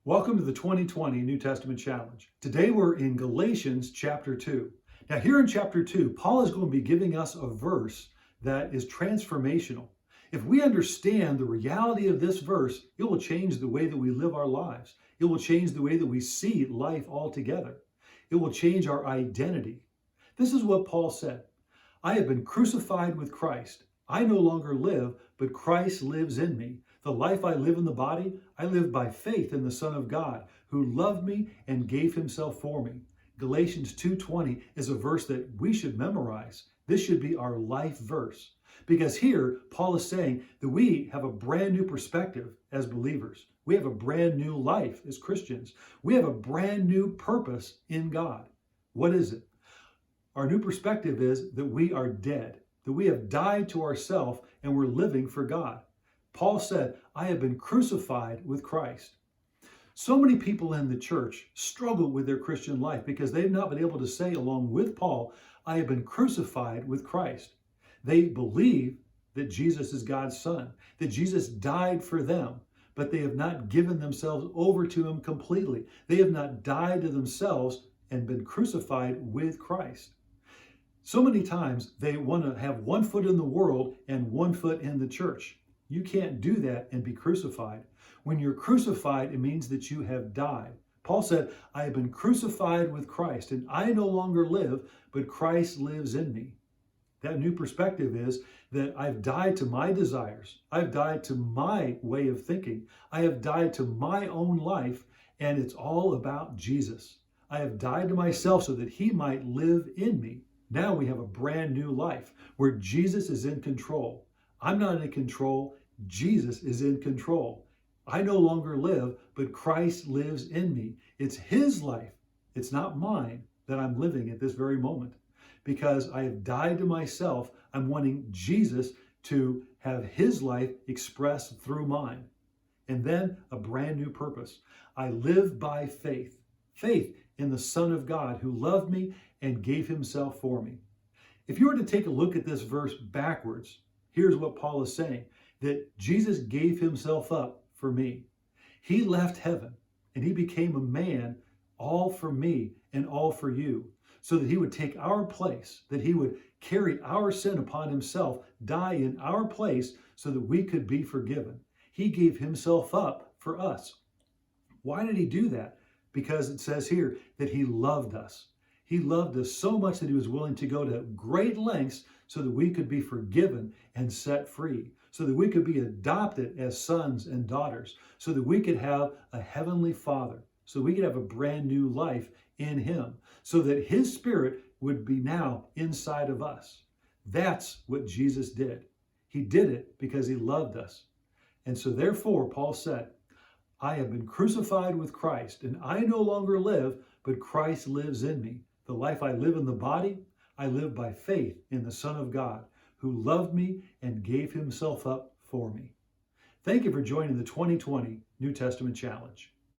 Welcome to the 2020 New Testament Challenge. Today we're in Galatians chapter 2. Now here in chapter 2, Paul is going to be giving us a verse that is transformational. If we understand the reality of this verse, it will change the way that we live our lives. It will change the way that we see life altogether. It will change our identity. This is what Paul said. I have been crucified with Christ. I no longer live, but Christ lives in me. The life I live in the body, I live by faith in the Son of God, who loved me and gave himself for me. Galatians 2:20 is a verse that we should memorize. This should be our life verse. Because here, Paul is saying that we have a brand new perspective as believers. We have a brand new life as Christians. We have a brand new purpose in God. What is it? Our new perspective is that we are dead, that we have died to ourselves and we're living for God. Paul said, I have been crucified with Christ. So many people in the church struggle with their Christian life because they've not been able to say, along with Paul, I have been crucified with Christ. They believe that Jesus is God's Son, that Jesus died for them, but they have not given themselves over to him completely. They have not died to themselves and been crucified with Christ. So many times they want to have one foot in the world and one foot in the church. You can't do that and be crucified. When you're crucified, it means that you have died. Paul said, I have been crucified with Christ, and I no longer live, but Christ lives in me. That new perspective is that I've died to my desires. I've died to my way of thinking. I have died to my own life, and it's all about Jesus. I have died to myself so that he might live in me. Now we have a brand new life where Jesus is in control. I'm not in control. Jesus is in control. I no longer live, but Christ lives in me. It's his life. It's not mine that I'm living at this very moment. Because I have died to myself, I'm wanting Jesus to have his life expressed through mine. And then a brand new purpose. I live by faith. Faith in the Son of God who loved me and gave himself for me. If you were to take a look at this verse backwards, here's what Paul is saying, that Jesus gave himself up for me. He left heaven and he became a man, all for me and all for you, so that he would take our place, that he would carry our sin upon himself, die in our place so that we could be forgiven. He gave himself up for us. Why did he do that? Because it says here that he loved us. He loved us so much that he was willing to go to great lengths so that we could be forgiven and set free, so that we could be adopted as sons and daughters, so that we could have a heavenly Father, so we could have a brand new life in him, so that his Spirit would be now inside of us. That's what Jesus did. He did it because he loved us. And so therefore, Paul said, I have been crucified with Christ, and I no longer live, but Christ lives in me. The life I live in the body, I live by faith in the Son of God, who loved me and gave himself up for me. Thank you for joining the 2020 New Testament Challenge.